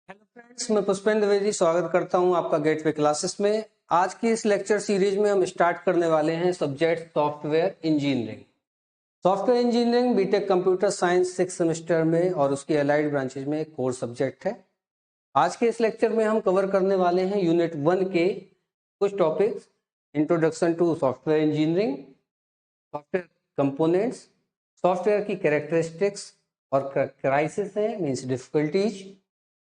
Hello friends, मैं पुष्पेंद्र द्विवेदी स्वागत करता हूं आपका गेटवे क्लासेस में। आज की इस लेक्चर सीरीज में हम स्टार्ट करने वाले हैं subject software engineering. Software engineering BTech computer science 6 semester में और उसकी अलाइड ब्रांचेज में एक कोर सब्जेक्ट है। आज के इस लेक्चर में हम कवर करने वाले हैं यूनिट 1 के कुछ topics. Introduction to software engineering, software components, software की कैरेक्टरिस्टिक्स और क्राइसिस है means difficulties,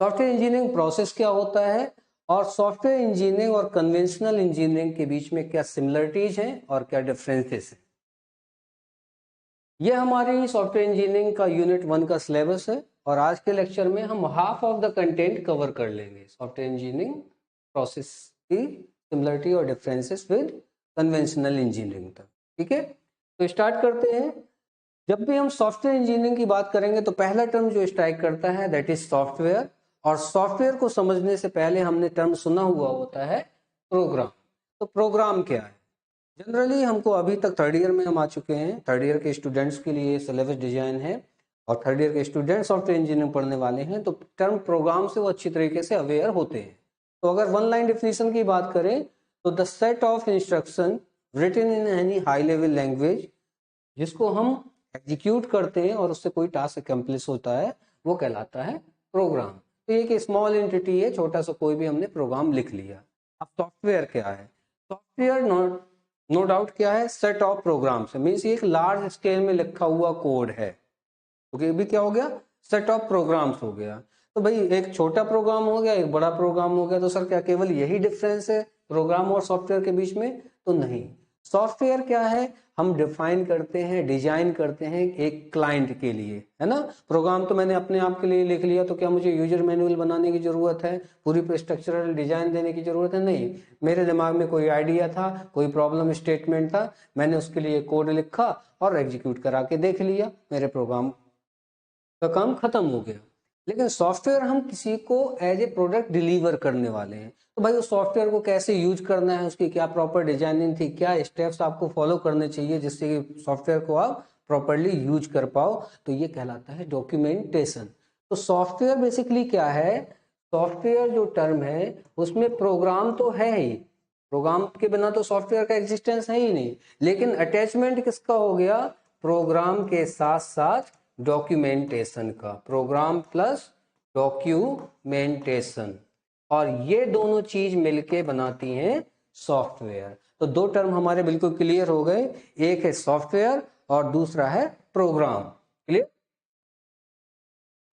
software engineering process क्या होता है और सॉफ्टवेयर इंजीनियरिंग और कन्वेंशनल इंजीनियरिंग के बीच में क्या सिमिलरिटीज हैं और क्या डिफरेंसेस हैं। यह हमारी सॉफ्टवेयर इंजीनियरिंग का यूनिट 1 का सिलेबस है और आज के लेक्चर में हम half of the content cover कर लेंगे सॉफ्टवेयर इंजीनियरिंग प्रोसेस की सिमिलरिटी और डिफरेंसेस विद कन्वेंशनल इंजीनियरिंग तक। ठीक है, तो स्टार्ट करते हैं। जब भी हम सॉफ्टवेयर इंजीनियरिंग की बात करेंगे तो पहला टर्म जो स्ट्राइक करता है दैट इज सॉफ्टवेयर। और सॉफ्टवेयर को समझने से पहले हमने टर्म सुना हुआ होता है प्रोग्राम। तो प्रोग्राम क्या है? जनरली हमको अभी तक थर्ड ईयर में हम आ चुके हैं, थर्ड ईयर के स्टूडेंट्स के लिए सिलेबस डिजाइन है और थर्ड ईयर के स्टूडेंट्स सॉफ्टवेयर इंजीनियरिंग पढ़ने वाले हैं, तो टर्म प्रोग्राम से वो अच्छी तरीके से अवेयर होते हैं। तो अगर वन लाइन डिफिनीशन की बात करें तो the set of instruction written in any high level language जिसको हम एग्जीक्यूट करते हैं और उससे कोई टास्क अकम्प्लिश होता है वो कहलाता है प्रोग्राम। तो एक स्मॉल एंटिटी है, छोटा सा कोई भी हमने प्रोग्राम लिख लिया। अब सॉफ्टवेयर क्या है? सॉफ्टवेयर नो डाउट क्या है, सेट ऑफ प्रोग्राम से मीन्स एक लार्ज स्केल में लिखा हुआ कोड है। ओके, अभी क्या हो गया? सेट ऑफ प्रोग्राम्स हो गया। तो भाई एक छोटा प्रोग्राम हो गया, एक बड़ा प्रोग्राम हो गया, तो सर क्या केवल यही डिफरेंस है प्रोग्राम और सॉफ्टवेयर के बीच में? तो नहीं। सॉफ्टवेयर क्या है? हम डिफाइन करते हैं, डिजाइन करते हैं एक क्लाइंट के लिए, है ना। प्रोग्राम तो मैंने अपने आप के लिए लिख लिया, तो क्या मुझे यूजर मैनुअल बनाने की जरूरत है, पूरी स्ट्रक्चरल डिजाइन देने की जरूरत है? नहीं। मेरे दिमाग में कोई आइडिया था, कोई प्रॉब्लम स्टेटमेंट था, मैंने उसके लिए कोड लिखा और एग्जीक्यूट करा के देख लिया, मेरे प्रोग्राम का काम खत्म हो गया। लेकिन सॉफ्टवेयर हम किसी को एज ए प्रोडक्ट डिलीवर करने वाले हैं, तो भाई उस सॉफ्टवेयर को कैसे यूज करना है, उसकी क्या प्रॉपर डिजाइनिंग थी, क्या स्टेप्स आपको फॉलो करने चाहिए जिससे कि सॉफ्टवेयर को आप प्रॉपरली यूज कर पाओ, तो ये कहलाता है डॉक्यूमेंटेशन। तो सॉफ्टवेयर बेसिकली क्या है? सॉफ्टवेयर जो टर्म है उसमें प्रोग्राम तो है ही, प्रोग्राम के बिना तो सॉफ्टवेयर का एग्जिस्टेंस है ही नहीं, लेकिन अटैचमेंट किसका हो गया? प्रोग्राम के साथ साथ डॉक्यूमेंटेशन का, प्रोग्राम प्लस डॉक्यूमेंटेशन, और ये दोनों चीज मिलके बनाती हैं सॉफ्टवेयर। तो दो टर्म हमारे बिल्कुल क्लियर हो गए, एक है सॉफ्टवेयर और दूसरा है प्रोग्राम। क्लियर?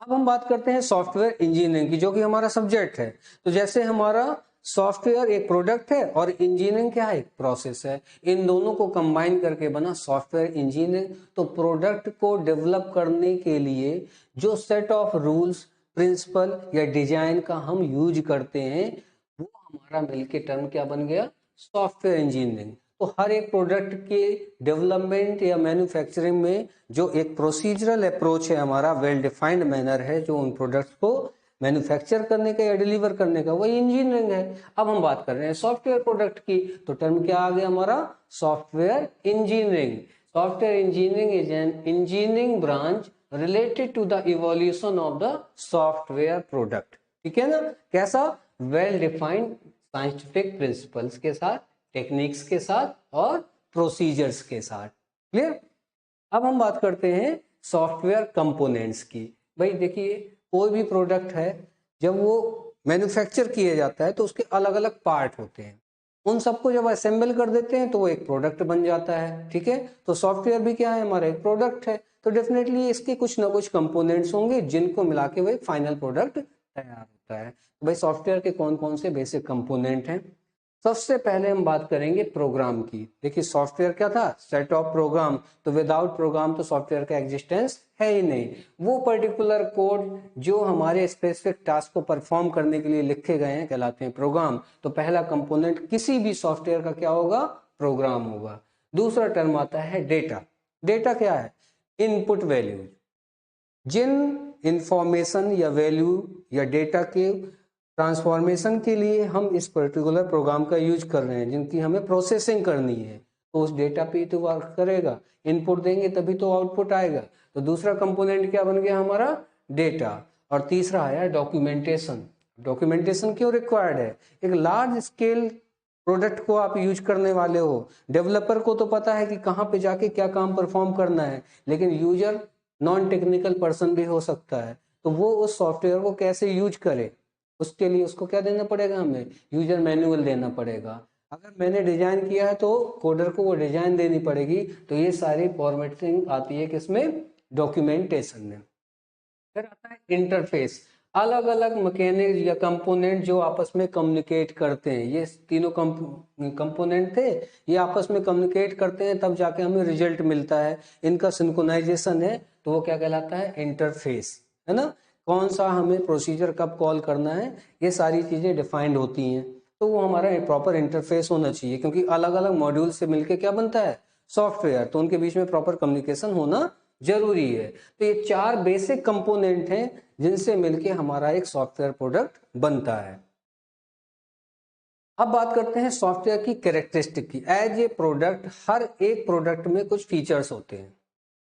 अब हम बात करते हैं सॉफ्टवेयर इंजीनियरिंग की, जो कि हमारा सब्जेक्ट है। तो जैसे हमारा सॉफ्टवेयर एक प्रोडक्ट है और इंजीनियरिंग क्या है? एक प्रोसेस है। इन दोनों को कंबाइन करके बना सॉफ्टवेयर इंजीनियरिंग। तो प्रोडक्ट को डेवलप करने के लिए जो सेट ऑफ रूल्स, प्रिंसिपल या डिजाइन का हम यूज करते हैं, वो हमारा मिलके टर्म क्या बन गया? Software engineering. तो हर एक प्रोडक्ट के डेवलपमेंट या मैन्युफैक्चरिंग में जो एक प्रोसीजरल अप्रोच है हमारा, वेल डिफाइंड मैनर है जो उन प्रोडक्ट्स को मैन्युफैक्चर करने का या डिलीवर करने का, वही इंजीनियरिंग है। अब हम बात कर रहे हैं सॉफ्टवेयर प्रोडक्ट की, तो टर्म क्या आ गया हमारा? Software engineering. Software engineering is an engineering branch related to the evolution of the software product. ठीक है ना? कैसा? वेल डिफाइंड साइंटिफिक प्रिंसिपल्स के साथ, टेक्निक्स के साथ और प्रोसीजर्स के साथ। क्लियर? अब हम बात करते हैं सॉफ्टवेयर कंपोनेंट्स की। भाई देखिए, कोई भी प्रोडक्ट है जब वो मैन्युफैक्चर किया जाता है तो उसके अलग अलग पार्ट होते हैं, उन सबको जब असेंबल कर देते हैं तो वो एक प्रोडक्ट बन जाता है। ठीक है, तो सॉफ्टवेयर भी क्या है? हमारा एक प्रोडक्ट है। तो डेफिनेटली इसके कुछ ना कुछ कंपोनेंट्स होंगे जिनको मिला के वो एक फाइनल प्रोडक्ट तैयार होता है। तो भाई सॉफ्टवेयर के कौन कौन से बेसिक कंपोनेंट हैं? सबसे पहले हम बात करेंगे प्रोग्राम की। देखिए सॉफ्टवेयर क्या था? Set of program. तो विदाउट प्रोग्राम तो सॉफ्टवेयर का एग्जिस्टेंस है ही नहीं। वो पर्टिकुलर कोड जो हमारे स्पेसिफिक टास्क को परफॉर्म करने के लिए लिखे गए हैं कहलाते हैं प्रोग्राम। तो पहला कंपोनेंट किसी भी सॉफ्टवेयर का क्या होगा? प्रोग्राम होगा। दूसरा टर्म आता है डेटा। डेटा क्या है? Input value. जिन इंफॉर्मेशन या वैल्यू या डेटा के ट्रांसफॉर्मेशन के लिए हम इस पर्टिकुलर प्रोग्राम का यूज कर रहे हैं, जिनकी हमें प्रोसेसिंग करनी है, तो उस डेटा पे तो वर्क करेगा। इनपुट देंगे तभी तो आउटपुट आएगा। तो दूसरा कंपोनेंट क्या बन गया हमारा? डेटा। और तीसरा आया डॉक्यूमेंटेशन। डॉक्यूमेंटेशन क्यों रिक्वायर्ड है? एक लार्ज स्केल प्रोडक्ट को आप यूज करने वाले हो, डेवलपर को तो पता है कि कहाँ पे जाके क्या काम परफॉर्म करना है, लेकिन यूजर नॉन टेक्निकल पर्सन भी हो सकता है, तो वो उस सॉफ्टवेयर को कैसे यूज करे, उसके लिए उसको क्या देना पड़ेगा, हमें यूजर मैनुअल देना पड़ेगा। अगर मैंने डिजाइन किया है तो कोडर को वो डिजाइन देनी पड़ेगी। तो ये सारी फॉर्मेटिंग आती है किसमें? डॉक्यूमेंटेशन में। फिर आता है इंटरफेस। अलग अलग मैकेनिक या कंपोनेंट जो आपस में कम्युनिकेट करते हैं, ये तीनों कंपोनेंट थे, ये आपस में कम्युनिकेट करते हैं, तब जाके हमें रिजल्ट मिलता है। इनका सिंक्रोनाइजेशन है, तो वो क्या कहलाता है? इंटरफेस, है ना। कौन सा हमें प्रोसीजर कब कॉल करना है, ये सारी चीजें डिफाइंड होती हैं। तो वो हमारा प्रॉपर इंटरफेस होना चाहिए, क्योंकि अलग अलग मॉड्यूल से मिलके क्या बनता है? सॉफ्टवेयर। तो उनके बीच में प्रॉपर कम्युनिकेशन होना जरूरी है। तो ये चार बेसिक कंपोनेंट हैं जिनसे मिलके हमारा एक सॉफ्टवेयर प्रोडक्ट बनता है। अब बात करते हैं सॉफ्टवेयर की कैरेक्टरिस्टिक की। एज ए प्रोडक्ट, हर एक प्रोडक्ट में कुछ फीचर्स होते हैं।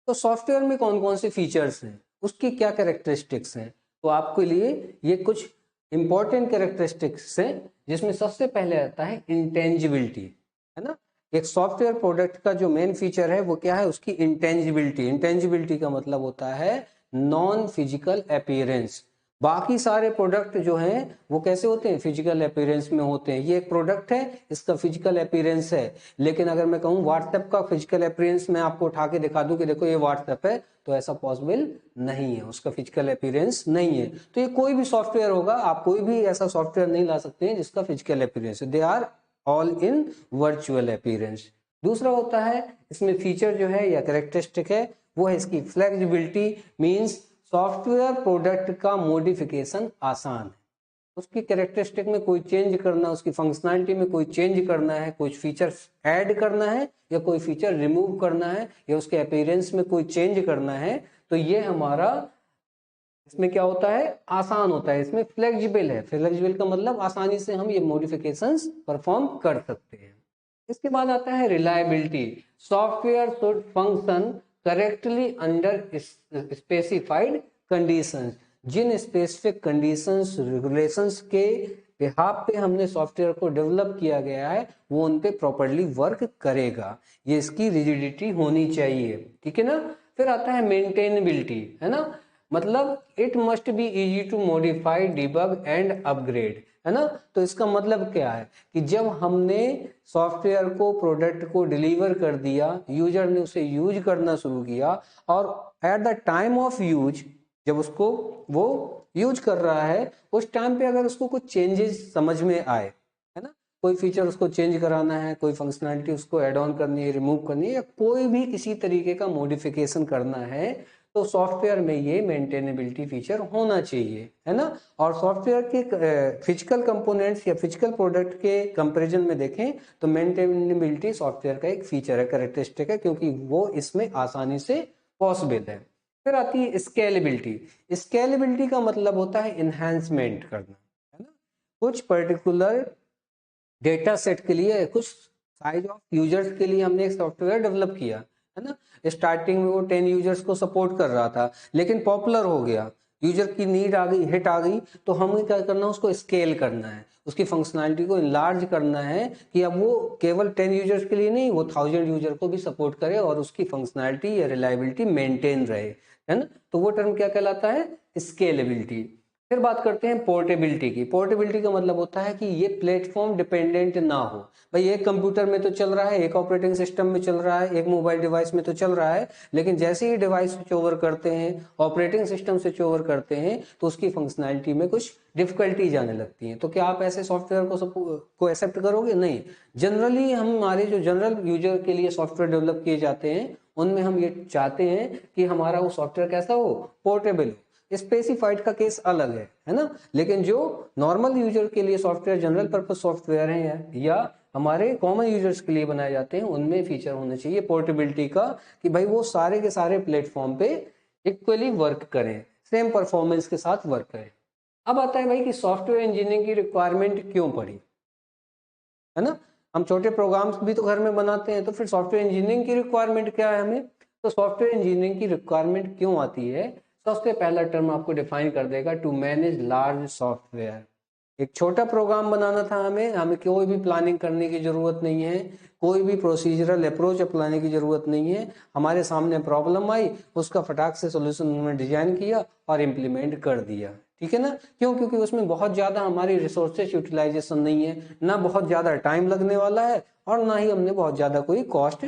तो सॉफ्टवेयर में कौन कौन से फीचर्स हैं, उसकी क्या कैरेक्टरिस्टिक्स हैं, तो आपके लिए ये कुछ इंपॉर्टेंट कैरेक्टरिस्टिक्स हैं, जिसमें सबसे पहले आता है इंटेंजिबिलिटी, है ना। एक सॉफ्टवेयर प्रोडक्ट का जो मेन फीचर है वो क्या है? उसकी इंटेंजिबिलिटी। इंटेंजिबिलिटी का मतलब होता है नॉन फिजिकल अपीयरेंस। बाकी सारे प्रोडक्ट जो हैं वो कैसे होते हैं? फिजिकल अपीयरेंस में होते हैं। ये एक प्रोडक्ट है, इसका फिजिकल अपीयरेंस है। लेकिन अगर मैं कहूँ व्हाट्सएप का फिजिकल अपीयरेंस मैं आपको उठा के दिखा दूं कि देखो ये व्हाट्सएप है, तो ऐसा पॉसिबल नहीं है, उसका फिजिकल अपीयरेंस नहीं है। तो ये कोई भी सॉफ्टवेयर होगा, आप कोई भी ऐसा सॉफ्टवेयर नहीं ला सकते हैं जिसका फिजिकल अपीयरेंस है। They are all in virtual appearance. दूसरा होता है इसमें फीचर जो है या कैरेक्टरिस्टिक है, वो है इसकी फ्लेक्सिबिलिटी। मींस सॉफ्टवेयर प्रोडक्ट का मॉडिफिकेशन आसान है। उसकी कैरेक्टरिस्टिक में कोई चेंज करना, उसकी फंक्शनैलिटी में कोई चेंज करना है, कुछ फीचर्स ऐड करना है या कोई फीचर रिमूव करना है, या उसके अपीयरेंस में कोई चेंज करना है, तो ये हमारा इसमें क्या होता है? आसान होता है। इसमें फ्लेक्सिबल है। फ्लेक्सिबल का मतलब आसानी से हम ये मॉडिफिकेशंस परफॉर्म कर सकते हैं। इसके बाद आता है reliability. Software should function correctly under specified conditions. जिन स्पेसिफिक कंडीशंस रेगुलेशंस के बिहाफ पे हमने सॉफ्टवेयर को डेवलप किया गया है, वो उन पे प्रॉपर्ली वर्क करेगा। ये इसकी रिजिडिटी होनी चाहिए, ठीक है ना। फिर आता है मेंटेनेबिलिटी, है ना। मतलब it must be easy to modify, debug and upgrade, है ना। तो इसका मतलब क्या है कि जब हमने सॉफ्टवेयर को, प्रोडक्ट को डिलीवर कर दिया, यूजर ने उसे यूज करना शुरू किया, और at the time of use, जब उसको वो यूज कर रहा है, उस टाइम पे अगर उसको कुछ चेंजेस समझ में आए, है ना, कोई फीचर उसको चेंज कराना है, कोई फंक्शनैलिटी उसको ऐड ऑन करनी है, रिमूव करनी है, या कोई भी किसी तरीके का मॉडिफिकेशन करना है, तो सॉफ्टवेयर में ये मेंटेनेबिलिटी फीचर होना चाहिए, है ना। और सॉफ्टवेयर के फिजिकल कंपोनेंट्स या फिजिकल प्रोडक्ट के कंपैरिजन में देखें तो मेंटेनेबिलिटी सॉफ्टवेयर का एक फीचर है, कैरेक्टरिस्टिक है, क्योंकि वो इसमें आसानी से पॉसिबल है। फिर आती है स्केलेबिलिटी। स्केलेबिलिटी का मतलब होता है इन्हांसमेंट करना, है ना। कुछ पर्टिकुलर डेटा सेट के लिए, कुछ साइज ऑफ यूजर्स के लिए हमने एक सॉफ्टवेयर डेवलप किया, है ना। स्टार्टिंग में वो 10 यूजर्स को सपोर्ट कर रहा था, लेकिन पॉपुलर हो गया, यूजर की नीड आ गई, हिट आ गई, तो हमें क्या करना है? उसको स्केल करना है, उसकी फंक्शनैलिटी को इनलार्ज करना है कि अब वो केवल 10 यूजर्स के लिए नहीं, वो 1000 यूजर को भी सपोर्ट करे और उसकी फंक्शनैलिटी या रिलायबिलिटी मेंटेन रहे, है ना। तो वो टर्म क्या कहलाता है? स्केलेबिलिटी। फिर बात करते हैं पोर्टेबिलिटी की। पोर्टेबिलिटी का मतलब होता है कि ये प्लेटफॉर्म डिपेंडेंट ना हो। भाई एक कंप्यूटर में तो चल रहा है, एक ऑपरेटिंग सिस्टम में चल रहा है, एक मोबाइल डिवाइस में तो चल रहा है, लेकिन जैसे ही डिवाइस स्विच ओवर करते हैं, ऑपरेटिंग सिस्टम स्विच ओवर करते हैं, तो उसकी फंक्शनैलिटी में कुछ डिफिकल्टीज आने लगती हैं। तो क्या आप ऐसे सॉफ्टवेयर को एक्सेप्ट करोगे? नहीं। जनरली हमारे जो जनरल यूजर के लिए सॉफ्टवेयर डेवलप किए जाते हैं, उनमें हम ये चाहते हैं कि हमारा वो सॉफ्टवेयर कैसा हो? पोर्टेबल हो। स्पेसिफाइड का केस अलग है ना। लेकिन जो नॉर्मल यूजर के लिए सॉफ्टवेयर, जनरल पर्पस सॉफ्टवेयर है या हमारे कॉमन यूजर्स के लिए बनाए जाते हैं, उनमें फीचर होना चाहिए पोर्टेबिलिटी का, कि भाई वो सारे के सारे प्लेटफॉर्म पे इक्वली वर्क करें, सेम परफॉर्मेंस के साथ वर्क करें। अब आता है भाई कि सॉफ्टवेयर इंजीनियरिंग की रिक्वायरमेंट क्यों पड़ी, है ना। हम छोटे प्रोग्राम्स भी तो घर में बनाते हैं, तो फिर सॉफ्टवेयर इंजीनियरिंग की रिक्वायरमेंट क्या है हमें? तो सॉफ्टवेयर इंजीनियरिंग की रिक्वायरमेंट क्यों आती है? सबसे पहला टर्म आपको डिफाइन कर देगा टू मैनेज लार्ज सॉफ्टवेयर। एक छोटा प्रोग्राम बनाना था हमें कोई भी प्लानिंग करने की जरूरत नहीं है, कोई भी प्रोसीजरल अप्रोच अपनाने की जरूरत नहीं है। हमारे सामने प्रॉब्लम आई, उसका फटाक से सोल्यूशन उन्होंने डिजाइन किया और इम्प्लीमेंट कर दिया। ठीक है ना? क्यों? क्योंकि उसमें बहुत ज्यादा हमारी रिसोर्सेज यूटिलाइजेशन नहीं है, ना बहुत ज्यादा टाइम लगने वाला है और ना ही हमने बहुत ज्यादा कोई कॉस्ट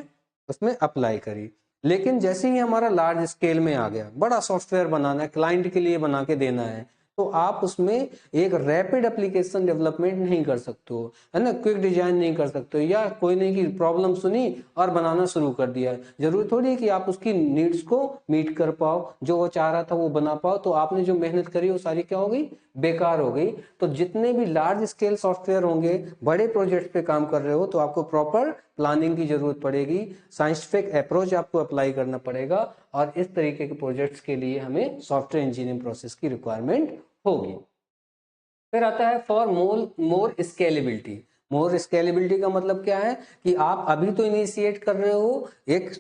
उसमें अप्लाई करी। लेकिन जैसे ही हमारा लार्ज स्केल में आ गया, बड़ा सॉफ्टवेयर बनाना है, क्लाइंट के लिए बना के देना है, तो आप उसमें एक रैपिड एप्लीकेशन डेवलपमेंट नहीं कर सकते हो, है ना? क्विक डिजाइन नहीं कर सकते हो, या कोई नहीं की प्रॉब्लम सुनी और बनाना शुरू कर दिया। जरूरी थोड़ी है कि आप उसकी नीड्स को मीट कर पाओ, जो वो चाह रहा था वो बना पाओ। तो आपने जो मेहनत करी वो सारी क्या हो गई? बेकार हो गई। तो जितने भी लार्ज स्केल सॉफ्टवेयर होंगे, बड़े प्रोजेक्ट पे काम कर रहे हो, तो आपको प्रॉपर प्लानिंग की जरूरत पड़ेगी, साइंटिफिक अप्रोच आपको अप्लाई करना पड़ेगा, और इस तरीके के प्रोजेक्ट्स के लिए हमें सॉफ्टवेयर इंजीनियरिंग प्रोसेस की रिक्वायरमेंट होगी। फिर आता है for more scalability. More scalability का मतलब क्या है कि आप अभी तो इनिशिएट कर रहे हो एक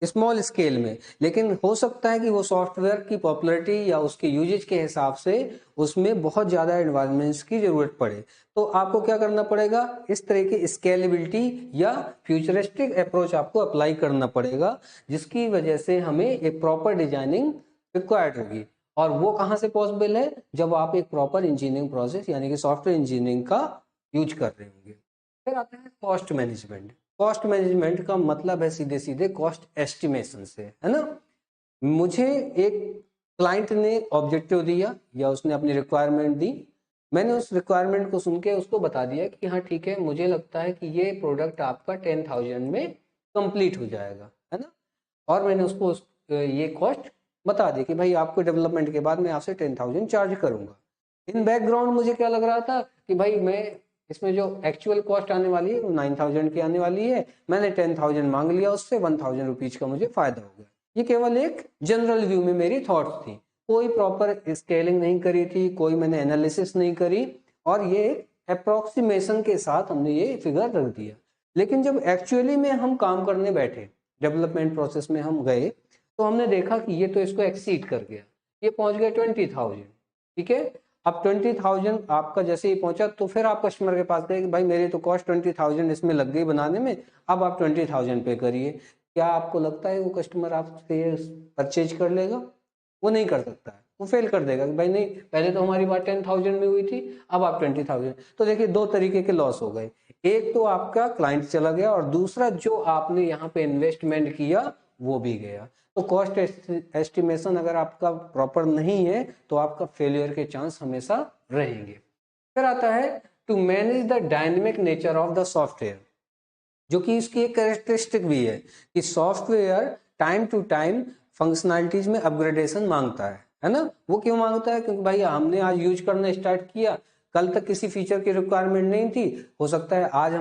स्मॉल स्केल में, लेकिन हो सकता है कि वो सॉफ्टवेयर की पॉपुलैरिटी या उसके यूजेज के हिसाब से उसमें बहुत ज्यादा एडवांसमेंट्स की जरूरत पड़े। तो आपको क्या करना पड़ेगा? इस तरह की स्केलेबिलिटी या फ्यूचरिस्टिक अप्रोच आपको अप्लाई करना पड़ेगा, जिसकी वजह से हमें एक प्रॉपर डिजाइनिंग रिक्वायर्ड होगी। और वो कहाँ से पॉसिबल है? जब आप एक प्रॉपर इंजीनियरिंग प्रोसेस यानी कि सॉफ्टवेयर इंजीनियरिंग का यूज कर रहे होंगे। फिर आता है कॉस्ट मैनेजमेंट। कॉस्ट मैनेजमेंट का मतलब है सीधे सीधे कॉस्ट एस्टिमेशन से, है ना? मुझे एक क्लाइंट ने ऑब्जेक्टिव दिया या उसने अपनी रिक्वायरमेंट दी, मैंने उस रिक्वायरमेंट को सुन के उसको बता दिया कि हाँ ठीक है, मुझे लगता है कि ये प्रोडक्ट आपका 10,000 में कंप्लीट हो जाएगा, है ना? और मैंने उसको ये कॉस्ट बता दी कि भाई आपको डेवलपमेंट के बाद मैं आपसे 10,000 चार्ज करूंगा। इन बैकग्राउंड मुझे क्या लग रहा था कि भाई मैं इसमें जो एक्चुअल कॉस्ट आने वाली है वो 9,000 की आने वाली है, मैंने 10,000 मांग लिया उससे, 1,000 रुपीज का मुझे फायदा हो गया। ये केवल एक जनरल व्यू में मेरी थॉट्स थी, कोई प्रॉपर स्केलिंग नहीं करी थी, कोई मैंने एनालिसिस नहीं करी, और ये अप्रोक्सीमेशन के साथ हमने ये फिगर रख दिया। लेकिन जब एक्चुअली में हम काम करने बैठे, डेवलपमेंट प्रोसेस में हम गए, तो हमने देखा कि ये तो इसको एक्सीड कर गया, ये पहुंच गया 20,000। ठीक है, अब 20,000 आपका जैसे ही पहुंचा तो फिर आप कस्टमर के पास गए कि भाई मेरी तो कॉस्ट 20,000 इसमें लग गई बनाने में, अब आप 20,000 पे करिए। क्या आपको लगता है वो कस्टमर आपसे परचेज कर लेगा? वो नहीं कर सकता है, वो फेल कर देगा कि भाई नहीं, पहले तो हमारी बात 10,000 में हुई थी, अब आप 20,000। तो देखिए दो तरीके के लॉस हो गए, एक तो आपका क्लाइंट चला गया और दूसरा जो आपने यहाँ पे इन्वेस्टमेंट किया वो भी गया। तो कॉस्ट एस्टिमेशन अगर आपका प्रॉपर नहीं है तो आपका फेलियर के चांस हमेशा रहेंगे। फिर आता है to manage the dynamic nature of the software, जो कि इसकी एक कैरेक्टरिस्टिक भी है कि software time to time functionalities में अपग्रेडेशन मांगता है ना? वो क्यों मांगता है? क्योंकि भाई हमने आज यूज करना स्टार्ट किया, कल तक किसी फीचर की रिक्वायरमेंट नहीं थी, हो सकता है आज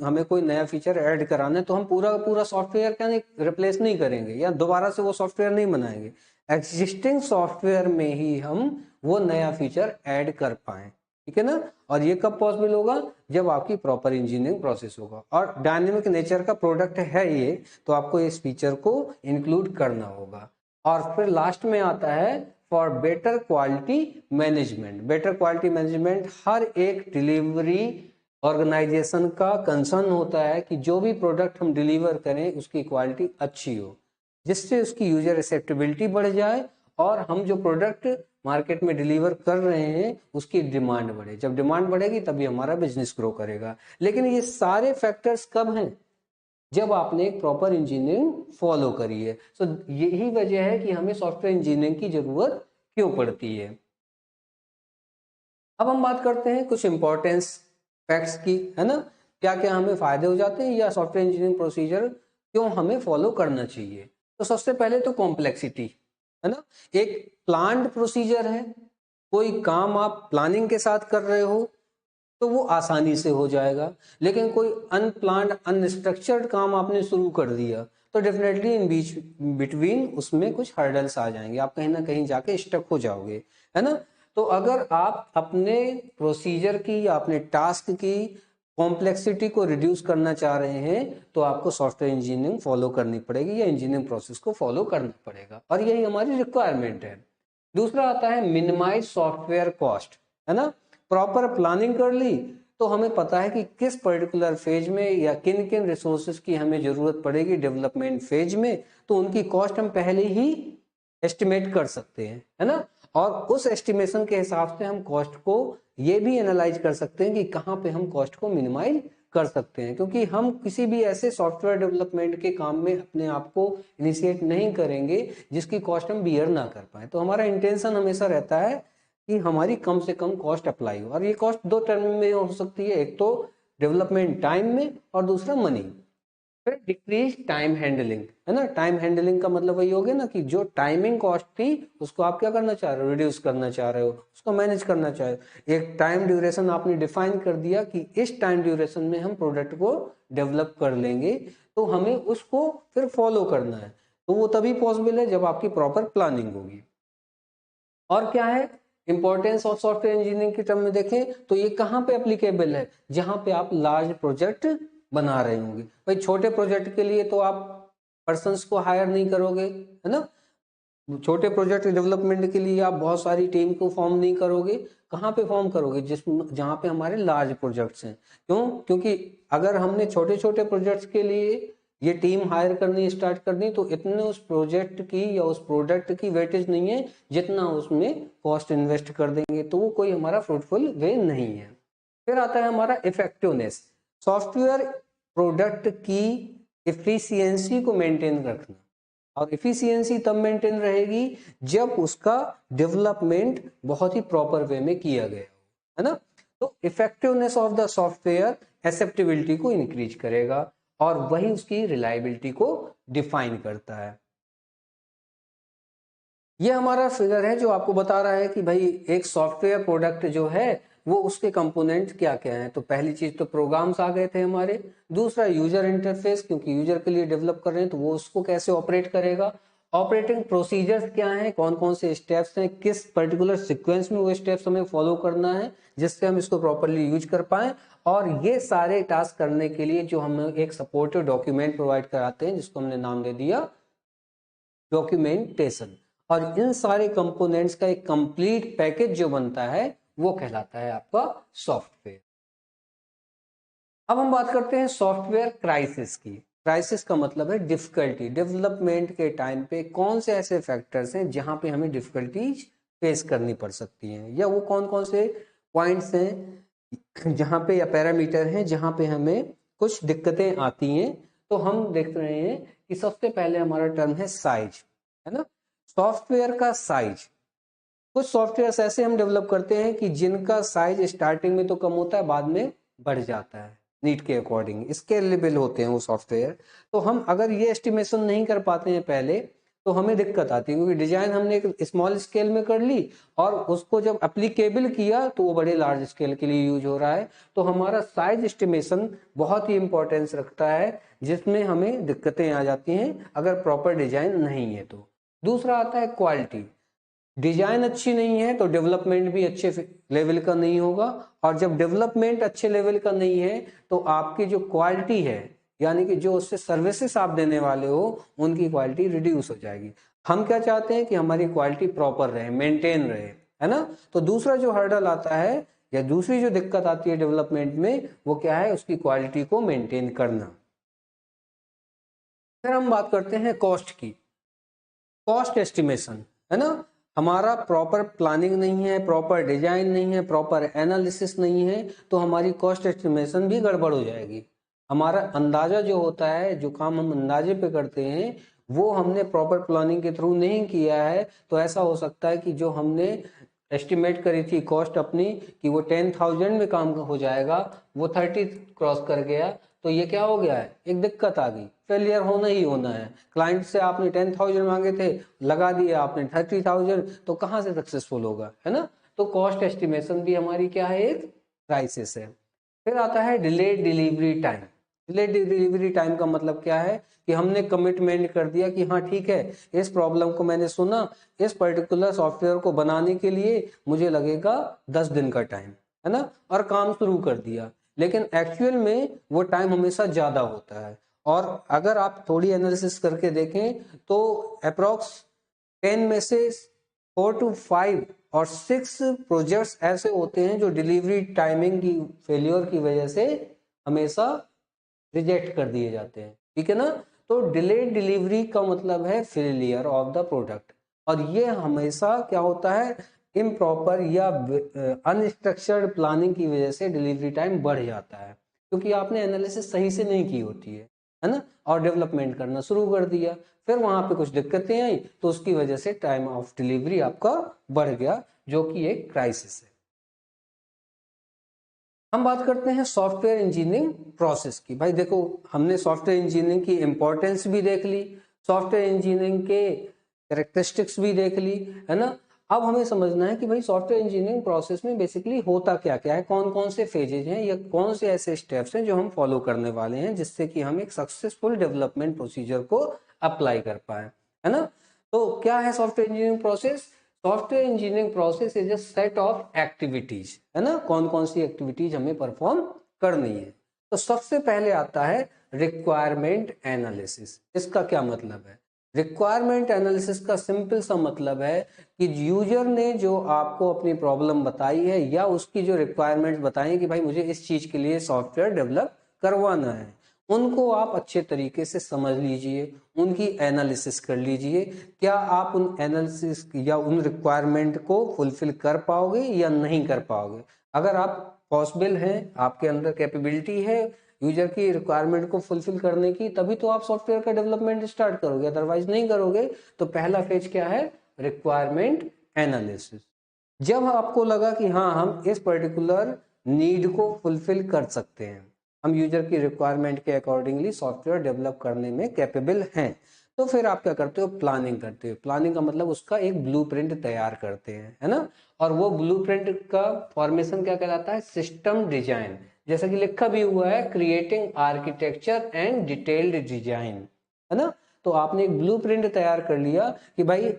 हमें कोई नया फीचर ऐड कराना है, तो हम पूरा पूरा सॉफ्टवेयर क्या नहीं रिप्लेस नहीं करेंगे या दोबारा से वो सॉफ्टवेयर नहीं बनाएंगे, एग्जिस्टिंग सॉफ्टवेयर में ही हम वो नया फीचर ऐड कर पाए। ठीक है ना? और ये कब पॉसिबल होगा? जब आपकी प्रॉपर इंजीनियरिंग प्रोसेस होगा, और डायनेमिक नेचर का प्रोडक्ट है ये, तो आपको इस फीचर को इंक्लूड करना होगा। और फिर लास्ट में आता है for better quality management. Better quality management हर एक डिलीवरी ऑर्गेनाइजेशन का कंसर्न होता है कि जो भी प्रोडक्ट हम डिलीवर करें उसकी क्वालिटी अच्छी हो, जिससे उसकी यूजर एक्सेप्टेबिलिटी बढ़ जाए और हम जो प्रोडक्ट मार्केट में डिलीवर कर रहे हैं उसकी डिमांड बढ़े। जब डिमांड बढ़ेगी तभी हमारा बिजनेस ग्रो करेगा। लेकिन ये सारे फैक्टर्स कब हैं? जब आपने एक प्रॉपर इंजीनियरिंग फॉलो करी है। तो यही वजह है कि हमें सॉफ्टवेयर इंजीनियरिंग की जरूरत क्यों पड़ती है। अब हम बात करते हैं कुछ इंपॉर्टेंस फैक्ट्स की, है ना? क्या क्या हमें फायदे हो जाते हैं या सॉफ्टवेयर इंजीनियरिंग प्रोसीजर क्यों हमें फॉलो करना चाहिए। तो सबसे पहले तो कॉम्प्लेक्सिटी, है ना? एक प्लान्ड प्रोसीजर है, कोई काम आप प्लानिंग के साथ कर रहे हो तो वो आसानी से हो जाएगा, लेकिन कोई अनप्लान्ड अनस्ट्रक्चर्ड काम आपने शुरू कर दिया तो डेफिनेटली इन बीच बिटवीन उसमें कुछ हर्डल्स आ जाएंगे, आप कहीं ना कहीं जाके स्टक हो जाओगे, है ना? तो अगर आप अपने प्रोसीजर की या अपने टास्क की कॉम्प्लेक्सिटी को रिड्यूस करना चाह रहे हैं तो आपको सॉफ्टवेयर इंजीनियरिंग फॉलो करनी पड़ेगी या इंजीनियरिंग प्रोसेस को फॉलो करना पड़ेगा, और यही हमारी रिक्वायरमेंट है। दूसरा आता है मिनिमाइज सॉफ्टवेयर कॉस्ट, है ना। प्रॉपर प्लानिंग कर ली तो हमें पता है कि किस पर्टिकुलर फेज में या किन किन रिसोर्सेज की हमें जरूरत पड़ेगी डेवलपमेंट फेज में, तो उनकी कॉस्ट हम पहले ही एस्टिमेट कर सकते हैं, है ना। और उस एस्टिमेशन के हिसाब से हम कॉस्ट को ये भी एनालाइज कर सकते हैं कि कहाँ पे हम कॉस्ट को मिनिमाइज कर सकते हैं, क्योंकि हम किसी भी ऐसे सॉफ्टवेयर डेवलपमेंट के काम में अपने आप को इनिशिएट नहीं करेंगे जिसकी कॉस्ट हम बियर ना कर पाए। तो हमारा इंटेंशन हमेशा रहता है कि हमारी कम से कम कॉस्ट अप्लाई हो, और ये कॉस्ट दो टर्म में हो सकती है, एक तो डेवलपमेंट टाइम में और दूसरा मनी। फिर डिक्रीज टाइम हैंडलिंग, है ना। टाइम हैंडलिंग का मतलब वही हो गया ना कि जो टाइमिंग कॉस्ट थी उसको आप क्या करना चाह रहे हो, रिड्यूस करना चाह रहे हो, उसको मैनेज करना चाह रहे हो। एक टाइम ड्यूरेशन आपने डिफाइन कर दिया कि इस टाइम ड्यूरेशन में हम प्रोडक्ट को डेवलप कर लेंगे, तो हमें उसको फिर फॉलो करना है। तो वो तभी पॉसिबल है जब आपकी प्रॉपर प्लानिंग होगी। और क्या है इंपॉर्टेंस ऑफ सॉफ्टवेयर इंजीनियरिंग के टर्म में देखें तो ये कहाँ पे एप्लीकेबल है, जहां पे आप लार्ज प्रोजेक्ट बना रहे होंगे। भाई छोटे प्रोजेक्ट के लिए तो आप पर्सन्स को हायर नहीं करोगे, है ना। छोटे प्रोजेक्ट डेवलपमेंट के लिए आप बहुत सारी टीम को फॉर्म नहीं करोगे। कहाँ पे फॉर्म करोगे, जिस जहाँ पे हमारे लार्ज प्रोजेक्ट्स हैं। क्यों, क्योंकि अगर हमने छोटे छोटे प्रोजेक्ट्स के लिए ये टीम हायर करनी स्टार्ट करनी तो इतने उस प्रोजेक्ट की या उस प्रोडक्ट की वेटेज नहीं है जितना उसमें कॉस्ट इन्वेस्ट कर देंगे, तो वो कोई हमारा फ्रूटफुल वे नहीं है। फिर आता है हमारा इफेक्टिवनेस। सॉफ्टवेयर प्रोडक्ट की एफिशिएंसी को मेंटेन रखना, और एफिशिएंसी तब मेंटेन रहेगी जब उसका डेवलपमेंट बहुत ही प्रॉपर वे में किया गया है ना। तो effectiveness of the software acceptability को इंक्रीज करेगा और वही उसकी रिलायबिलिटी को डिफाइन करता है। ये हमारा फिगर है जो आपको बता रहा है कि भाई एक सॉफ्टवेयर प्रोडक्ट जो है वो उसके कंपोनेंट क्या क्या हैं। तो पहली चीज तो प्रोग्राम्स आ गए थे हमारे, दूसरा यूजर इंटरफेस, क्योंकि यूजर के लिए डेवलप कर रहे हैं तो वो उसको कैसे ऑपरेट करेगा। ऑपरेटिंग प्रोसीजर्स क्या हैं, कौन कौन से स्टेप्स हैं, किस पर्टिकुलर सीक्वेंस में वो स्टेप्स हमें फॉलो करना है जिससे हम इसको प्रॉपरली यूज कर पाए। और ये सारे टास्क करने के लिए जो हम एक सपोर्टिव डॉक्यूमेंट प्रोवाइड कराते हैं जिसको हमने नाम दे दिया डॉक्यूमेंटेशन। और इन सारे कंपोनेंट्स का एक कंप्लीट पैकेज जो बनता है वो कहलाता है आपका सॉफ्टवेयर। अब हम बात करते हैं सॉफ्टवेयर क्राइसिस की। क्राइसिस का मतलब है डिफिकल्टी। डेवलपमेंट के टाइम पे कौन से ऐसे फैक्टर्स हैं जहां पे हमें डिफिकल्टीज फेस करनी पड़ सकती हैं, या वो कौन कौन से पॉइंट्स हैं जहां पे, या पैरामीटर हैं जहां पे हमें कुछ दिक्कतें आती हैं। तो हम देख रहे हैं कि सबसे पहले हमारा टर्म है साइज, है ना। सॉफ्टवेयर का साइज। कुछ सॉफ्टवेयर ऐसे हम डेवलप करते हैं कि जिनका साइज स्टार्टिंग में तो कम होता है, बाद में बढ़ जाता है नीड के अकॉर्डिंग, स्केलेबल होते हैं वो सॉफ्टवेयर। तो हम अगर ये एस्टिमेशन नहीं कर पाते हैं पहले तो हमें दिक्कत आती है, क्योंकि डिजाइन हमने एक स्मॉल स्केल में कर ली और उसको जब एप्लीकेबल किया तो वो बड़े लार्ज स्केल के लिए यूज हो रहा है। तो हमारा साइज एस्टिमेशन बहुत ही इंपॉर्टेंस रखता है, जिसमें हमें दिक्कतें आ जाती हैं अगर प्रॉपर डिजाइन नहीं है तो। दूसरा आता है क्वालिटी। डिजाइन अच्छी नहीं है तो डेवलपमेंट भी अच्छे लेवल का नहीं होगा, और जब डेवलपमेंट अच्छे लेवल का नहीं है तो आपकी जो क्वालिटी है, यानी कि जो उससे सर्विसेज आप देने वाले हो उनकी क्वालिटी रिड्यूस हो जाएगी। हम क्या चाहते हैं कि हमारी क्वालिटी प्रॉपर रहे, मेंटेन रहे, है ना। तो दूसरा जो हर्डल आता है या दूसरी जो दिक्कत आती है डेवलपमेंट में वो क्या है, उसकी क्वालिटी को मेंटेन करना। फिर हम बात करते हैं कॉस्ट की। कॉस्ट एस्टिमेशन, है ना। हमारा प्रॉपर प्लानिंग नहीं है, प्रॉपर डिजाइन नहीं है, प्रॉपर एनालिसिस नहीं है, तो हमारी कॉस्ट एस्टिमेशन भी गड़बड़ हो जाएगी। हमारा अंदाजा जो होता है, जो काम हम अंदाजे पे करते हैं वो हमने प्रॉपर प्लानिंग के थ्रू नहीं किया है, तो ऐसा हो सकता है कि जो हमने एस्टिमेट करी थी कॉस्ट अपनी कि वो 10,000 में काम हो जाएगा, वो 30 क्रॉस कर गया, तो ये क्या हो गया है, एक दिक्कत आ गई, फेलियर होना ही होना है। क्लाइंट से आपने 10,000 मांगे थे, लगा दिया आपने 30,000, तो कहाँ से सक्सेसफुल होगा, है ना। तो कॉस्ट एस्टिमेशन भी हमारी क्या है, एक क्राइसिस है। फिर आता है delayed delivery time. Delayed delivery time का मतलब क्या है कि हमने कमिटमेंट कर दिया कि हाँ ठीक है, इस प्रॉब्लम को मैंने सुना, इस पर्टिकुलर सॉफ्टवेयर को बनाने के लिए मुझे लगेगा 10 दिन का टाइम, है ना, और काम शुरू कर दिया। लेकिन एक्चुअल में वो टाइम हमेशा ज्यादा होता है, और अगर आप थोड़ी एनालिसिस करके देखें तो अप्रोक्स 10 में से 4 to 5 और 6 प्रोजेक्ट्स ऐसे होते हैं जो डिलीवरी टाइमिंग की फेलियर की वजह से हमेशा रिजेक्ट कर दिए जाते हैं, ठीक है ना। तो डिलेड डिलीवरी का मतलब है फेलियर ऑफ द प्रोडक्ट, और ये हमेशा क्या होता है, इम्प्रॉपर या अनस्ट्रक्चर्ड प्लानिंग की वजह से डिलीवरी टाइम बढ़ जाता है, क्योंकि आपने एनालिसिस सही से नहीं की होती है ना, और डेवलपमेंट करना शुरू कर दिया, फिर वहां पे कुछ दिक्कतें आई तो उसकी वजह से टाइम ऑफ डिलीवरी आपका बढ़ गया, जो कि एक क्राइसिस है। हम बात करते हैं सॉफ्टवेयर इंजीनियरिंग प्रोसेस की। भाई देखो, हमने सॉफ्टवेयर इंजीनियरिंग की इंपॉर्टेंस भी देख ली, सॉफ्टवेयर इंजीनियरिंग के कैरेक्टरिस्टिक्स भी देख ली, है ना। अब हमें समझना है कि भाई सॉफ्टवेयर इंजीनियरिंग प्रोसेस में बेसिकली होता क्या क्या है, कौन कौन से फेजेज हैं या कौन से ऐसे स्टेप्स हैं जो हम फॉलो करने वाले हैं जिससे कि हम एक सक्सेसफुल डेवलपमेंट प्रोसीजर को अप्लाई कर पाए, है ना। तो क्या है software engineering process? Software engineering process is a set of activities, है ना, कौन कौन सी एक्टिविटीज हमें परफॉर्म करनी है। तो सबसे पहले आता है रिक्वायरमेंट एनालिसिस। इसका क्या मतलब है? रिक्वायरमेंट एनालिसिस का सिंपल सा मतलब है कि यूजर ने जो आपको अपनी प्रॉब्लम बताई है या उसकी जो रिक्वायरमेंट्स बताई कि भाई मुझे इस चीज के लिए सॉफ्टवेयर डेवलप करवाना है, उनको आप अच्छे तरीके से समझ लीजिए, उनकी एनालिसिस कर लीजिए, क्या आप उन एनालिसिस या उन रिक्वायरमेंट को फुलफिल कर पाओगे या नहीं कर पाओगे। अगर आप पॉसिबल हैं, आपके अंदर कैपेबिलिटी है यूजर की रिक्वायरमेंट को फुलफिल करने की, तभी तो आप सॉफ्टवेयर का डेवलपमेंट स्टार्ट करोगे, अदरवाइज नहीं करोगे। तो पहला फेज क्या है? Requirement analysis. जब आपको लगा कि हाँ हम इस पर्टिकुलर नीड को फुलफिल कर सकते हैं, हम यूजर की रिक्वायरमेंट के अकॉर्डिंगली सॉफ्टवेयर डेवलप करने में कैपेबल हैं, तो फिर आप क्या करते हो? प्लानिंग करते हो। प्लानिंग का मतलब उसका एक ब्लूप्रिंट तैयार करते हैं, है ना। और वो ब्लूप्रिंट का फॉर्मेशन क्या कहलाता है? System design. जैसा कि लिखा भी हुआ है, creating architecture and detailed design, है ना। तो आपने एक ब्लूप्रिंट तैयार कर लिया कि भाई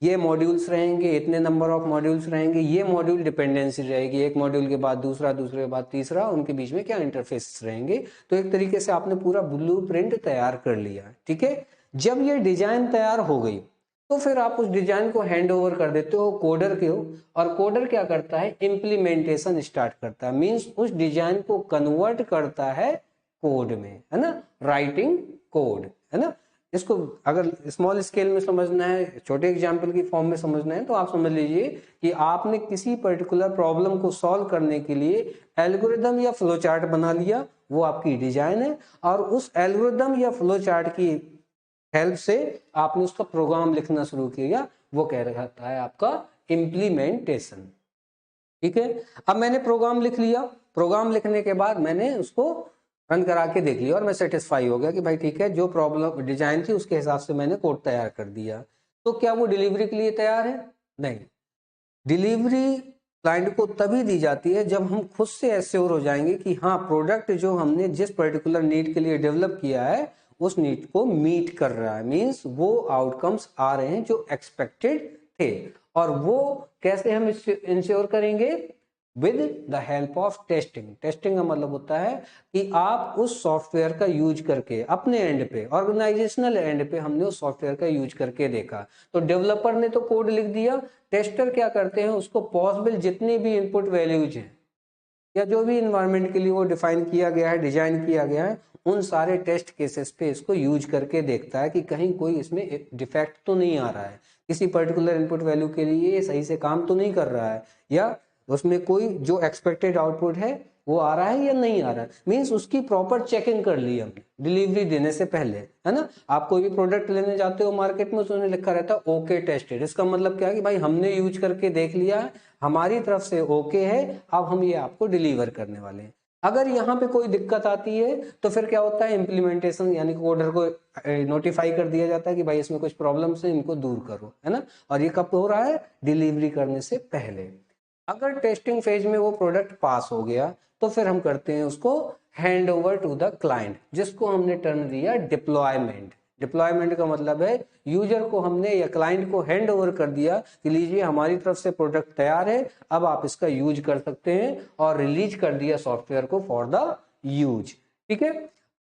ये मॉड्यूल्स रहेंगे, इतने नंबर ऑफ मॉड्यूल्स रहेंगे, ये मॉड्यूल डिपेंडेंसी रहेगी, एक मॉड्यूल के बाद दूसरा, दूसरे के बाद तीसरा, उनके बीच में क्या इंटरफेस रहेंगे। तो एक तरीके से आपने पूरा ब्लूप्रिंट तैयार कर लिया, ठीक है। जब ये डिजाइन तैयार हो गई तो फिर आप उस डिजाइन को हैंड ओवर कर देते हो कोडर के हो, और कोडर क्या करता है? इम्प्लीमेंटेशन स्टार्ट करता है, मींस उस डिजाइन को कन्वर्ट करता है कोड में, है ना, राइटिंग कोड, है ना। इसको अगर स्मॉल स्केल में समझना है, छोटे एग्जाम्पल की फॉर्म में समझना है, तो आप समझ लीजिए कि आपने किसी पर्टिकुलर प्रॉब्लम को सॉल्व करने के लिए एल्गोरिदम या फ्लो चार्ट बना लिया, वो आपकी डिजाइन है, और उस एल्गोरिदम या फ्लो चार्ट की हेल्प से आपने उसका प्रोग्राम लिखना शुरू किया, वो कह रहा है आपका इम्प्लीमेंटेशन, ठीक है। अब मैंने प्रोग्राम लिख लिया, प्रोग्राम लिखने के बाद मैंने उसको रन करा के देख लिया और मैं सेटिस्फाई हो गया कि भाई ठीक है, जो प्रॉब्लम डिजाइन थी उसके हिसाब से मैंने कोड तैयार कर दिया। तो क्या वो डिलीवरी के लिए तैयार है? नहीं। डिलीवरी क्लाइंट को तभी दी जाती है जब हम खुद से एश्योर हो जाएंगे कि हाँ प्रोडक्ट जो हमने जिस पर्टिकुलर नीड के लिए डेवलप किया है उस नीड को मीट कर रहा है, मींस वो आउटकम्स आ रहे हैं जो एक्सपेक्टेड थे। और वो कैसे हम इंश्योर करेंगे? With the help of testing. Testing का मतलब होता है कि आप उस सॉफ्टवेयर का यूज करके अपने एंड पे, ऑर्गेनाइजेशनल एंड पे हमने उस सॉफ्टवेयर का यूज करके देखा। तो डेवलपर ने तो कोड लिख दिया, टेस्टर क्या करते हैं? उसको पॉसिबल जितनी भी इनपुट वैल्यूज हैं या जो भी इन्वायरमेंट के लिए वो डिफाइन किया गया है, डिजाइन किया गया है, उन सारे टेस्ट केसेस पे इसको यूज करके देखता है कि कहीं कोई इसमें डिफेक्ट तो नहीं आ रहा है, किसी पर्टिकुलर इनपुट वैल्यू के लिए ये सही से काम तो नहीं कर रहा है, या उसमें कोई जो एक्सपेक्टेड आउटपुट है वो आ रहा है या नहीं आ रहा है। मींस उसकी प्रॉपर चेकिंग कर ली हमने डिलीवरी देने से पहले, है ना। आप कोई भी प्रोडक्ट लेने जाते हो मार्केट में, उसमें लिखा रहता है ओके टेस्टेड। इसका मतलब क्या है कि भाई हमने यूज करके देख लिया है, हमारी तरफ से ओके है, अब हम ये आपको डिलीवर करने वाले हैं। अगर यहाँ पे कोई दिक्कत आती है तो फिर क्या होता है? इम्प्लीमेंटेशन यानी कि ऑर्डर को नोटिफाई कर दिया जाता है कि भाई इसमें कुछ प्रॉब्लम्स है, इनको दूर करो, है ना। और ये कब हो रहा है? डिलीवरी करने से पहले। अगर टेस्टिंग फेज में वो प्रोडक्ट पास हो गया तो फिर हम करते हैं उसको hand over to the client, जिसको हमने टर्म दिया डिप्लॉयमेंट। डिप्लॉयमेंट का मतलब है यूजर को हमने या क्लाइंट को हैंड ओवर कर दिया कि लीजिए हमारी तरफ से प्रोडक्ट तैयार है, अब आप इसका यूज कर सकते हैं, और रिलीज कर दिया सॉफ्टवेयर को फॉर द यूज, ठीक है।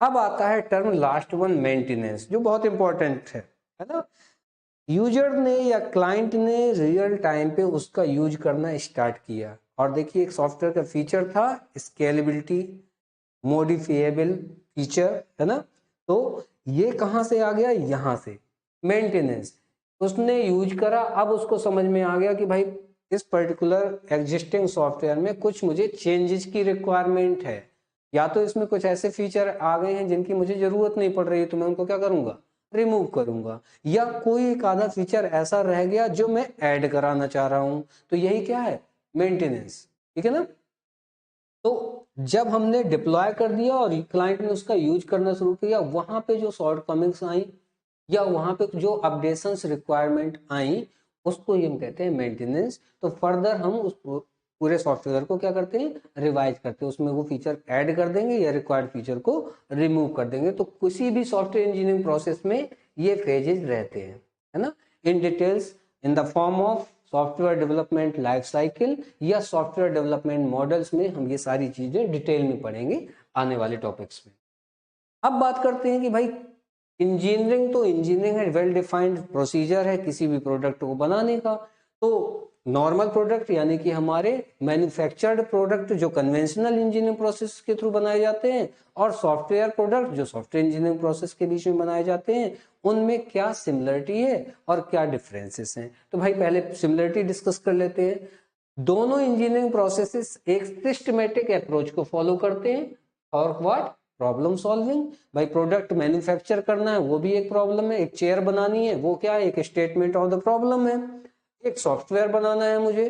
अब आता है टर्म लास्ट वन, मेंटेनेंस, जो बहुत इंपॉर्टेंट है ना। यूजर ने या क्लाइंट ने रियल टाइम पे उसका यूज करना स्टार्ट किया। और देखिए एक सॉफ्टवेयर का फीचर था स्केलेबिलिटी, मॉडिफाइबल फीचर, है ना। तो ये कहाँ से आ गया, यहाँ से मेंटेनेंस। उसने यूज करा, अब उसको समझ में आ गया कि भाई इस पर्टिकुलर एग्जिस्टिंग सॉफ्टवेयर में कुछ मुझे चेंजेस की रिक्वायरमेंट है, या तो इसमें कुछ ऐसे फीचर आ गए हैं जिनकी मुझे जरूरत नहीं पड़ रही है, तो मैं उनको क्या करूंगा, रिमूव करूंगा, या कोई एक आधा फीचर ऐसा रह गया जो मैं ऐड कराना चाह रहा हूं, तो यही क्या है, मेंटेनेंस। ठीक है ना। तो जब हमने डिप्लॉय कर दिया और क्लाइंट ने उसका यूज करना शुरू किया, वहां पे जो शॉर्ट कमिंग्स आई या वहां पे जो अपडेशंस रिक्वायरमेंट आई, उसको ही हम कहते हैं मेंटेनेंस। तो फर्दर हम उस पूरे सॉफ्टवेयर को क्या करते हैं, रिवाइज करते हैं, उसमें वो फीचर ऐड कर देंगे या रिक्वायर्ड फीचर को रिमूव कर देंगे। तो किसी भी सॉफ्टवेयर इंजीनियरिंग प्रोसेस में ये फेजेज रहते हैं, है ना, in details in the form of software development life cycle या सॉफ्टवेयर डेवलपमेंट मॉडल्स में हम ये सारी चीजें डिटेल में पढ़ेंगे आने वाले टॉपिक्स में। अब बात करते हैं कि भाई इंजीनियरिंग तो इंजीनियरिंग है, वेल डिफाइंड प्रोसीजर है किसी भी प्रोडक्ट को बनाने का। तो नॉर्मल प्रोडक्ट यानी कि हमारे मैन्युफैक्चर्ड प्रोडक्ट जो कन्वेंशनल इंजीनियरिंग प्रोसेस के थ्रू बनाए जाते हैं, और सॉफ्टवेयर प्रोडक्ट जो सॉफ्टवेयर इंजीनियरिंग प्रोसेस के बीच में बनाए जाते हैं, उनमें क्या सिमिलरिटी है और क्या डिफरेंसेस हैं। तो भाई पहले सिमिलरिटी डिस्कस कर लेते हैं। दोनों इंजीनियरिंग प्रोसेसेस एक सिस्टमेटिक अप्रोच को फॉलो करते हैं। और व्हाट, प्रॉब्लम सॉल्विंग। भाई प्रोडक्ट मैन्युफैक्चर करना है वो भी एक प्रॉब्लम है, एक चेयर बनानी है वो क्या है, एक स्टेटमेंट ऑफ द प्रॉब्लम है। एक सॉफ्टवेयर बनाना है मुझे,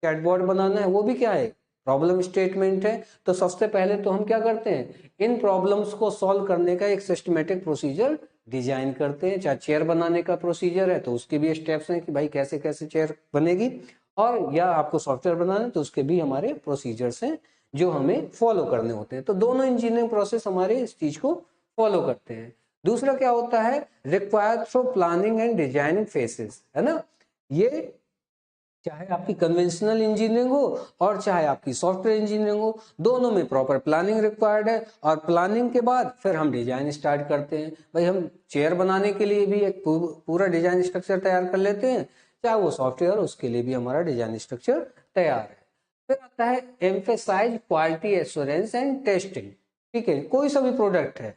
चैटबॉट बनाना है, वो भी क्या है, प्रॉब्लम स्टेटमेंट है। तो सबसे पहले तो हम क्या करते हैं, इन प्रॉब्लम्स को सॉल्व करने का एक सिस्टमेटिक प्रोसीजर डिजाइन करते हैं। चाहे चेयर बनाने का प्रोसीजर है तो उसके भी स्टेप्स हैं कि भाई कैसे कैसे चेयर बनेगी, और या आपको सॉफ्टवेयर बनाना है तो उसके भी हमारे प्रोसीजर्स हैं जो हमें फॉलो करने होते हैं। तो दोनों इंजीनियरिंग प्रोसेस हमारे इस चीज को फॉलो करते हैं। दूसरा क्या होता है, required for planning and designing faces, है ना। ये चाहे आपकी कन्वेंशनल इंजीनियरिंग हो और चाहे आपकी सॉफ्टवेयर इंजीनियरिंग हो, दोनों में प्रॉपर प्लानिंग रिक्वायर्ड है। और प्लानिंग के बाद फिर हम डिजाइन स्टार्ट करते हैं। भाई हम चेयर बनाने के लिए भी एक पूरा डिजाइन स्ट्रक्चर तैयार कर लेते हैं, चाहे वो सॉफ्टवेयर, उसके लिए भी हमारा डिजाइन स्ट्रक्चर तैयार है। फिर आता है emphasize quality assurance and testing. ठीक है, कोई सा भी प्रोडक्ट है,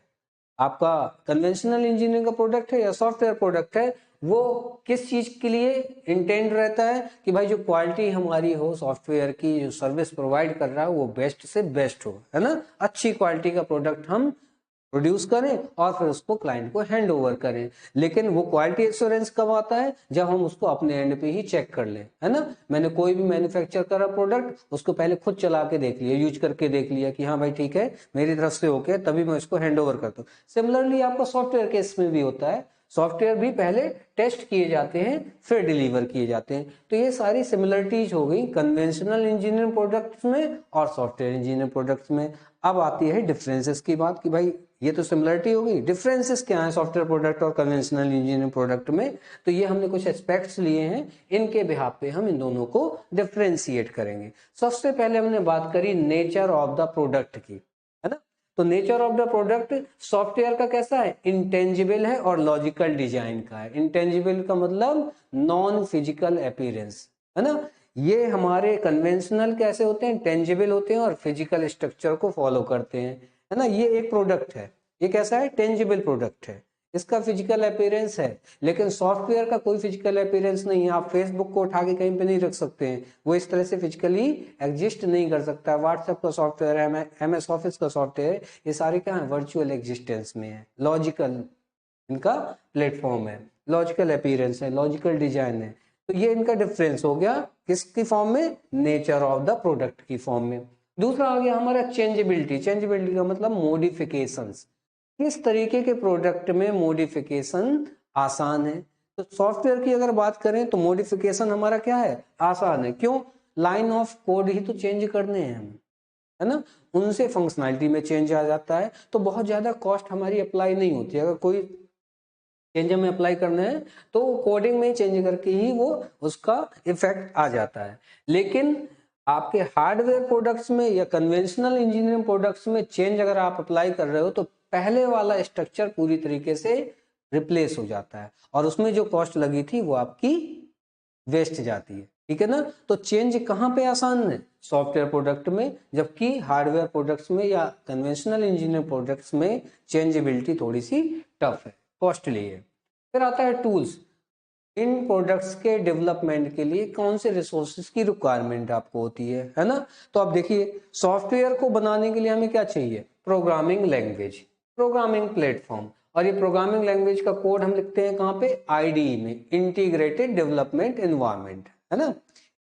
आपका कन्वेंशनल इंजीनियरिंग का प्रोडक्ट है या सॉफ्टवेयर प्रोडक्ट है, वो किस चीज के लिए इंटेंड रहता है कि भाई जो क्वालिटी हमारी हो, सॉफ्टवेयर की जो सर्विस प्रोवाइड कर रहा है वो बेस्ट से बेस्ट हो, है ना। अच्छी क्वालिटी का प्रोडक्ट हम प्रोड्यूस करें और फिर उसको क्लाइंट को हैंड ओवर करें। लेकिन वो क्वालिटी एश्योरेंस कब आता है, जब हम उसको अपने एंड पे ही चेक कर लें, है ना। मैंने कोई भी मैन्युफैक्चर करा प्रोडक्ट, उसको पहले खुद चला के देख लिया, यूज करके देख लिया कि हाँ भाई ठीक है, मेरी तरफ से ओके, तभी मैं इसको हैंड ओवर करता हूँ। सिमिलरली आपका सॉफ्टवेयर केस में भी होता है, सॉफ्टवेयर भी पहले टेस्ट किए जाते हैं फिर डिलीवर किए जाते हैं। तो ये सारी सिमिलरिटीज हो गई कन्वेंशनल इंजीनियरिंग प्रोडक्ट्स में और सॉफ्टवेयर इंजीनियरिंग प्रोडक्ट्स में। अब आती है डिफरेंसेस की बात कि भाई ये तो सिमिलरिटी होगी, डिफरेंसेस क्या है सॉफ्टवेयर प्रोडक्ट और कन्वेंशनल इंजीनियरिंग प्रोडक्ट में। तो ये हमने कुछ एस्पेक्ट्स लिए हैं, इनके बिहाफ पे हम इन दोनों को डिफरेंशिएट करेंगे। सबसे पहले हमने बात करी नेचर ऑफ द प्रोडक्ट की, है ना। तो nature of the product software का कैसा है, इंटेंजिबल है और लॉजिकल डिजाइन का है। इंटेंजिबल का मतलब नॉन फिजिकल अपीयरेंस, है ना। ये हमारे कन्वेंशनल कैसे होते हैं, टेंजिबल होते हैं और फिजिकल स्ट्रक्चर को फॉलो करते हैं, है ना। ये एक प्रोडक्ट है, ये कैसा है, टेंजिबल प्रोडक्ट है, इसका फिजिकल अपीयरेंस है। लेकिन सॉफ्टवेयर का कोई फिजिकल अपीयरेंस नहीं है। आप फेसबुक को उठा के कहीं पे नहीं रख सकते हैं, वो इस तरह से फिजिकली एग्जिस्ट नहीं कर सकता। व्हाट्सएप का सॉफ्टवेयर है, MS ऑफिस का सॉफ्टवेयर, ये सारे क्या है, वर्चुअल एग्जिस्टेंस में है, लॉजिकल इनका प्लेटफॉर्म है, लॉजिकल अपीयरेंस है, लॉजिकल डिजाइन है। तो ये इनका डिफरेंस हो गया किसकी फॉर्म में, नेचर ऑफ द प्रोडक्ट की फॉर्म में। दूसरा आ गया हमारा चेंजेबिलिटी। चेंजेबिलिटी का मतलब मॉडिफिकेशंस, किस तरीके के प्रोडक्ट में मॉडिफिकेशन आसान है। तो सॉफ्टवेयर की अगर बात करें तो मॉडिफिकेशन हमारा क्या है, आसान है। क्यों, लाइन ऑफ कोड ही तो चेंज करने हैं हम, है ना, उनसे फंक्शनैलिटी में चेंज आ जाता है। तो बहुत ज्यादा कॉस्ट हमारी अप्लाई नहीं होती। अगर कोई चेंज हमें अप्लाई करना है तो कोडिंग में चेंज करके ही वो उसका इफेक्ट आ जाता है। लेकिन आपके हार्डवेयर प्रोडक्ट्स में या कन्वेंशनल इंजीनियरिंग प्रोडक्ट्स में चेंज अगर आप अप्लाई कर रहे हो तो पहले वाला स्ट्रक्चर पूरी तरीके से रिप्लेस हो जाता है और उसमें जो कॉस्ट लगी थी वो आपकी वेस्ट जाती है, ठीक है ना। तो चेंज कहाँ पे आसान है, सॉफ्टवेयर प्रोडक्ट में, जबकि हार्डवेयर प्रोडक्ट्स में या कन्वेंशनल इंजीनियरिंग प्रोडक्ट्स में चेंजेबिलिटी थोड़ी सी टफ है, कॉस्टली है। फिर आता है टूल्स। इन प्रोडक्ट्स के डेवलपमेंट के लिए कौन से रिसोर्सेज की रिक्वायरमेंट आपको होती है ना। तो आप देखिए सॉफ्टवेयर को बनाने के लिए हमें क्या चाहिए, प्रोग्रामिंग लैंग्वेज, प्रोग्रामिंग प्लेटफॉर्म, और ये प्रोग्रामिंग लैंग्वेज का कोड हम लिखते हैं कहाँ पे, आईडीई में, इंटीग्रेटेड डेवलपमेंट एनवायरनमेंट, है ना।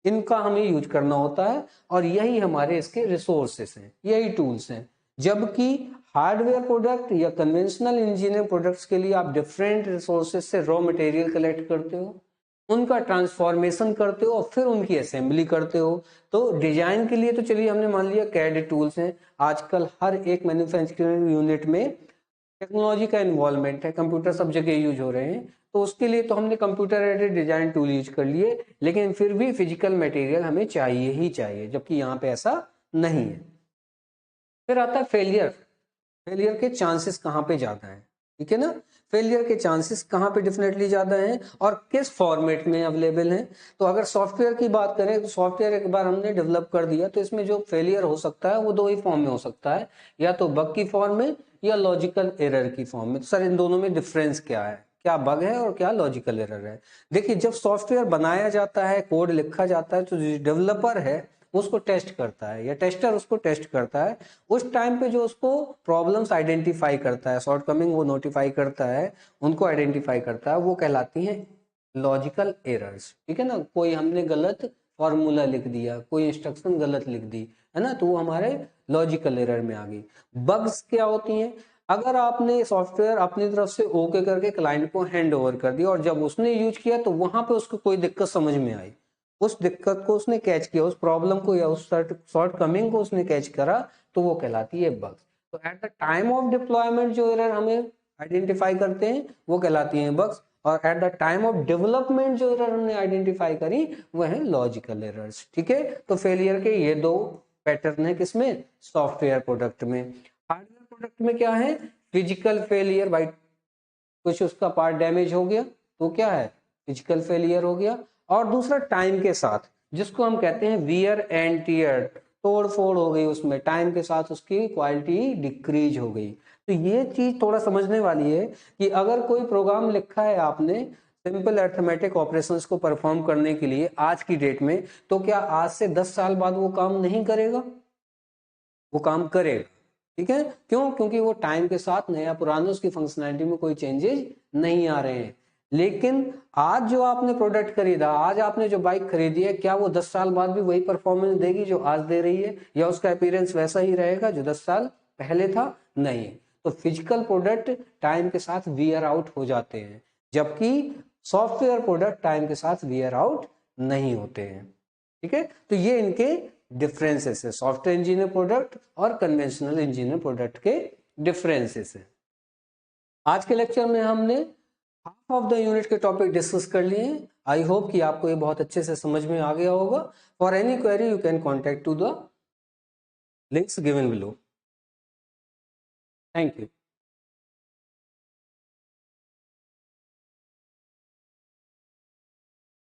इनका हमें यूज करना होता है और यही हमारे इसके रिसोर्सेस हैं, यही टूल्स हैं। जबकि हार्डवेयर प्रोडक्ट या कन्वेंशनल इंजीनियरिंग प्रोडक्ट्स के लिए आप डिफरेंट रिसोर्सेज से रॉ मटेरियल कलेक्ट करते हो, उनका ट्रांसफॉर्मेशन करते हो और फिर उनकी असेंबली करते हो। तो डिजाइन के लिए तो चलिए हमने मान लिया कैड टूल्स हैं, आजकल हर एक मैन्युफैक्चरिंग यूनिट में टेक्नोलॉजी का इन्वॉल्वमेंट है, कंप्यूटर सब जगह यूज हो रहे हैं, तो उसके लिए तो हमने computer aided design tool use कर लिए, लेकिन फिर भी फिजिकल मटेरियल हमें चाहिए ही चाहिए, जबकि यहाँ पे ऐसा नहीं है। फिर आता है फेलियर। फेलियर के चांसेस कहाँ पे ज्यादा हैं, ठीक है ना। फेलियर के चांसेस कहाँ पे डेफिनेटली ज्यादा हैं और किस फॉर्मेट में अवेलेबल हैं। तो अगर सॉफ्टवेयर की बात करें तो सॉफ्टवेयर एक बार हमने डेवलप कर दिया तो इसमें जो फेलियर हो सकता है वो दो ही फॉर्म में हो सकता है, या तो बग की फॉर्म में या लॉजिकल एरर की फॉर्म में। तो सर इन दोनों में डिफरेंस क्या है, क्या बग है और क्या लॉजिकल एरर है। देखिए जब सॉफ्टवेयर बनाया जाता है, कोड लिखा जाता है, तो डेवलपर है उसको टेस्ट करता है या टेस्टर उसको टेस्ट करता है, उस टाइम पे जो उसको प्रॉब्लम्स आइडेंटिफाई करता है, शॉर्टकमिंग वो नोटिफाई करता है, उनको आइडेंटिफाई करता है, वो कहलाती हैं लॉजिकल एरर्स, ठीक है ना। कोई हमने गलत फॉर्मूला लिख दिया, कोई इंस्ट्रक्शन गलत लिख दी, है ना, तो वो हमारे लॉजिकल एरर में आ गई। बग्स क्या होती हैं, अगर आपने सॉफ्टवेयर अपनी तरफ से ओके करके क्लाइंट को हैंड ओवर कर दिया और जब उसने यूज किया तो वहां पे उसको कोई दिक्कत समझ में आई, उस दिक्कत को उसने कैच किया, उस प्रॉब्लम को या उस शॉर्ट कमिंग को उसने कैच करा, तो वो कहलाती है बग। तो at the time of deployment जो एरर हमें आइडेंटिफाई करते हैं वो कहलाती हैं बग्स, और at the time of development जो एरर हमने आइडेंटिफाई करी वो है लॉजिकल एरर्स, ठीक है। तो फेलियर के ये दो पैटर्न है किसमें, सॉफ्टवेयर प्रोडक्ट में। हार्डवेयर प्रोडक्ट में क्या है, फिजिकल फेलियर, भाई कुछ उसका पार्ट डैमेज हो गया तो क्या है, फिजिकल फेलियर हो गया। और दूसरा टाइम के साथ, जिसको हम कहते हैं वियर एंड टियर, तोड़ फोड़ हो गई उसमें, टाइम के साथ उसकी क्वालिटी डिक्रीज हो गई। तो ये चीज थोड़ा समझने वाली है कि अगर कोई प्रोग्राम लिखा है आपने सिंपल अरिथमेटिक ऑपरेशंस को परफॉर्म करने के लिए आज की डेट में, तो क्या आज से 10 साल बाद वो काम नहीं करेगा, वो काम करेगा, ठीक है। क्यों, क्योंकि वो टाइम के साथ नया पुराना उसकी फंक्शनैलिटी में कोई चेंजेस नहीं आ रहे हैं। लेकिन आज जो आपने प्रोडक्ट खरीदा, आज आपने जो बाइक खरीदी है, क्या वो 10 साल बाद भी वही परफॉर्मेंस देगी जो आज दे रही है, या उसका अपीयरेंस वैसा ही रहेगा जो 10 साल पहले था, नहीं। तो फिजिकल प्रोडक्ट टाइम के साथ वियर आउट हो जाते हैं, जबकि सॉफ्टवेयर प्रोडक्ट टाइम के साथ वियर आउट नहीं होते हैं, ठीक है। तो ये इनके डिफरेंसेस है, सॉफ्टवेयर इंजीनियर प्रोडक्ट और कन्वेंशनल इंजीनियर प्रोडक्ट के डिफरेंसेस है। आज के लेक्चर में हमने हाफ ऑफ द यूनिट के टॉपिक डिस्कस कर लिए हैं। आई होप कि आपको ये बहुत अच्छे से समझ में आ गया होगा। For any query you can contact to the links given below. Thank you.